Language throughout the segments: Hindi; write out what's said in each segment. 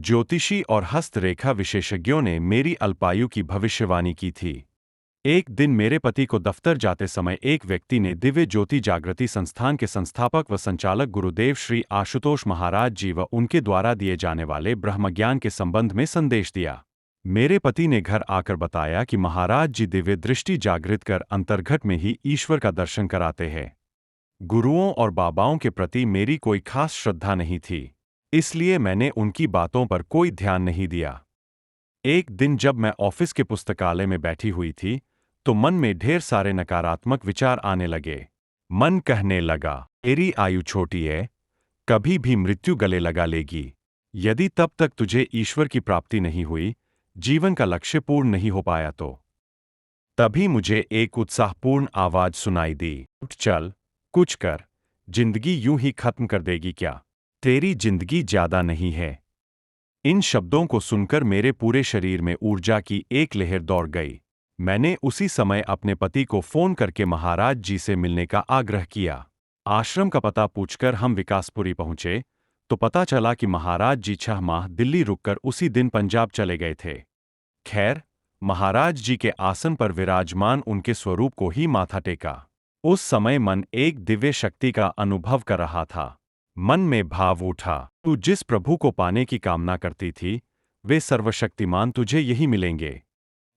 ज्योतिषी और हस्तरेखा विशेषज्ञों ने मेरी अल्पायु की भविष्यवाणी की थी। एक दिन मेरे पति को दफ्तर जाते समय एक व्यक्ति ने दिव्य ज्योति जागृति संस्थान के संस्थापक व संचालक गुरुदेव श्री आशुतोष महाराज जी व उनके द्वारा दिए जाने वाले ब्रह्मज्ञान के संबंध में संदेश दिया। मेरे पति ने घर आकर बताया कि महाराज जी दिव्य दृष्टि जागृत कर अंतर्घट में ही ईश्वर का दर्शन कराते हैं। गुरुओं और बाबाओं के प्रति मेरी कोई खास श्रद्धा नहीं थी, इसलिए मैंने उनकी बातों पर कोई ध्यान नहीं दिया। एक दिन जब मैं ऑफिस के पुस्तकालय में बैठी हुई थी, तो मन में ढेर सारे नकारात्मक विचार आने लगे। मन कहने लगा, तेरी आयु छोटी है, कभी भी मृत्यु गले लगा लेगी। यदि तब तक तुझे ईश्वर की प्राप्ति नहीं हुई, जीवन का लक्ष्य पूर्ण नहीं हो पाया तो। तभी मुझे एक उत्साहपूर्ण आवाज सुनाई दी, उठ चल, कुछ कर, जिंदगी यूं ही खत्म कर देगी क्या? तेरी जिंदगी ज्यादा नहीं है। इन शब्दों को सुनकर मेरे पूरे शरीर में ऊर्जा की एक लहर दौड़ गई। मैंने उसी समय अपने पति को फोन करके महाराज जी से मिलने का आग्रह किया। आश्रम का पता पूछकर हम विकासपुरी पहुंचे, तो पता चला कि महाराज जी 6 माह दिल्ली रुककर उसी दिन पंजाब चले गए थे। खैर, महाराज जी के आसन पर विराजमान उनके स्वरूप को ही माथा टेका। उस समय मन एक दिव्य शक्ति का अनुभव कर रहा था। मन में भाव उठा, तू जिस प्रभु को पाने की कामना करती थी, वे सर्वशक्तिमान तुझे यही मिलेंगे।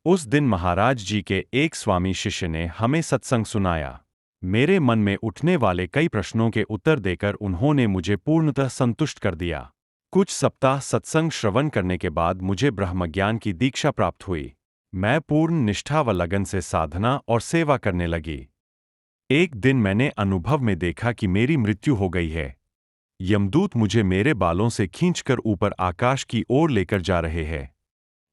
उस दिन महाराज जी के एक स्वामी शिष्य ने हमें सत्संग सुनाया। मेरे मन में उठने वाले कई प्रश्नों के उत्तर देकर उन्होंने मुझे पूर्णतः संतुष्ट कर दिया। कुछ सप्ताह सत्संग श्रवण करने के बाद मुझे ब्रह्मज्ञान की दीक्षा प्राप्त हुई। मैं पूर्ण निष्ठा व लगन से साधना और सेवा करने लगी। एक दिन मैंने अनुभव में देखा कि मेरी मृत्यु हो गई है। यमदूत मुझे मेरे बालों से खींचकर ऊपर आकाश की ओर लेकर जा रहे हैं।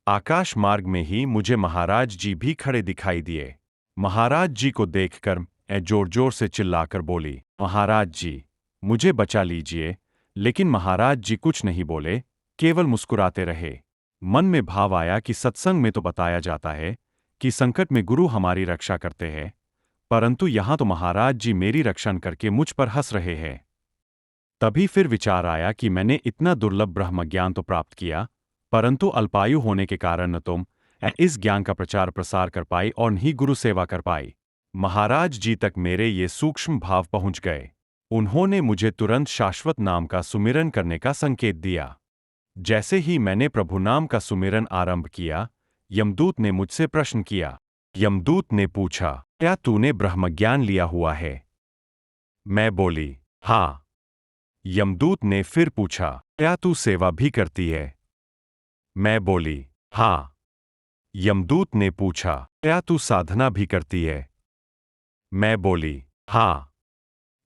आकाश मार्ग में ही मुझे महाराज जी भी खड़े दिखाई दिए। महाराज जी को देखकर मैं जोर जोर से चिल्लाकर बोली, महाराज जी, मुझे बचा लीजिए। लेकिन महाराज जी कुछ नहीं बोले, केवल मुस्कुराते रहे। मन में भाव आया कि सत्संग में तो बताया जाता है कि संकट में गुरु हमारी रक्षा करते हैं, परंतु यहां तो महाराज जी मेरी रक्षा करके मुझ पर हंस रहे हैं। तभी फिर विचार आया कि मैंने इतना दुर्लभ ब्रह्मज्ञान तो प्राप्त किया, परंतु अल्पायु होने के कारण न तुम इस ज्ञान का प्रचार प्रसार कर पाई और न ही गुरु सेवा कर पाई। महाराज जी तक मेरे ये सूक्ष्म भाव पहुंच गए। उन्होंने मुझे तुरंत शाश्वत नाम का सुमिरन करने का संकेत दिया। जैसे ही मैंने प्रभु नाम का सुमिरन आरंभ किया, यमदूत ने मुझसे प्रश्न किया। यमदूत ने पूछा, क्या तूने ब्रह्मज्ञान लिया हुआ है? मैं बोली, हाँ। यमदूत ने फिर पूछा, क्या तू सेवा भी करती है? मैं बोली, हाँ। यमदूत ने पूछा, क्या तू साधना भी करती है? मैं बोली, हाँ।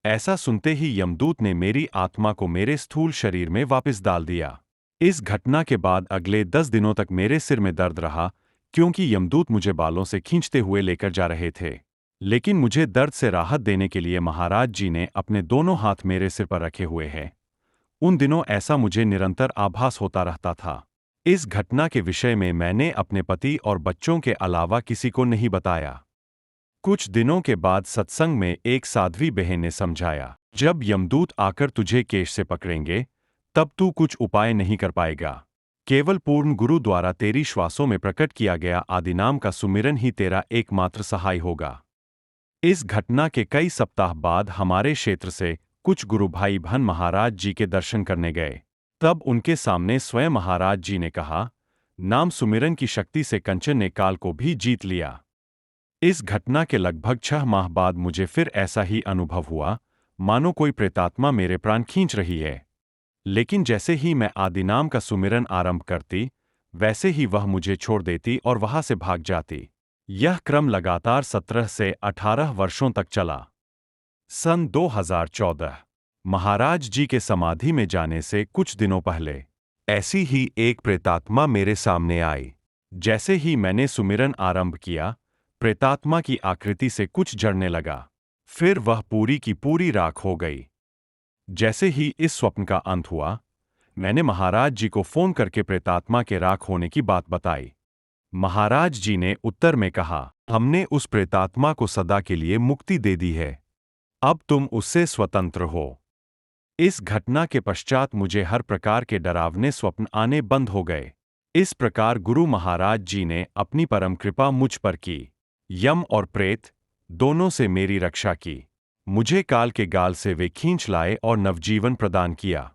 ऐसा सुनते ही यमदूत ने मेरी आत्मा को मेरे स्थूल शरीर में वापस डाल दिया। इस घटना के बाद अगले 10 दिनों तक मेरे सिर में दर्द रहा, क्योंकि यमदूत मुझे बालों से खींचते हुए लेकर जा रहे थे। लेकिन मुझे दर्द से राहत देने के लिए महाराज जी ने अपने दोनों हाथ मेरे सिर पर रखे हुए हैं। उन दिनों ऐसा मुझे निरंतर आभास होता रहता था। इस घटना के विषय में मैंने अपने पति और बच्चों के अलावा किसी को नहीं बताया। कुछ दिनों के बाद सत्संग में एक साध्वी बहन ने समझाया, जब यमदूत आकर तुझे केश से पकड़ेंगे, तब तू कुछ उपाय नहीं कर पाएगा। केवल पूर्ण गुरु द्वारा तेरी श्वासों में प्रकट किया गया आदिनाम का सुमिरन ही तेरा एकमात्र सहाय होगा। इस घटना के कई सप्ताह बाद हमारे क्षेत्र से कुछ गुरु भाई बहन महाराज जी के दर्शन करने गए। तब उनके सामने स्वयं महाराज जी ने कहा, नाम सुमिरन की शक्ति से कंचन ने काल को भी जीत लिया। इस घटना के लगभग 6 माह बाद मुझे फिर ऐसा ही अनुभव हुआ, मानो कोई प्रेतात्मा मेरे प्राण खींच रही है। लेकिन जैसे ही मैं आदिनाम का सुमिरन आरंभ करती, वैसे ही वह मुझे छोड़ देती और वहां से भाग जाती। यह क्रम लगातार 17 से 18 वर्षों तक चला। सन 2014, महाराज जी के समाधि में जाने से कुछ दिनों पहले ऐसी ही एक प्रेतात्मा मेरे सामने आई। जैसे ही मैंने सुमिरन आरंभ किया, प्रेतात्मा की आकृति से कुछ जड़ने लगा। फिर वह पूरी की पूरी राख हो गई। जैसे ही इस स्वप्न का अंत हुआ, मैंने महाराज जी को फोन करके प्रेतात्मा के राख होने की बात बताई। महाराज जी ने उत्तर में कहा, हमने उस प्रेतात्मा को सदा के लिए मुक्ति दे दी है। अब तुम उससे स्वतंत्र हो। इस घटना के पश्चात मुझे हर प्रकार के डरावने स्वप्न आने बंद हो गए। इस प्रकार गुरु महाराज जी ने अपनी परम कृपा मुझ पर की। यम और प्रेत दोनों से मेरी रक्षा की। मुझे काल के गाल से वे खींच लाए और नवजीवन प्रदान किया।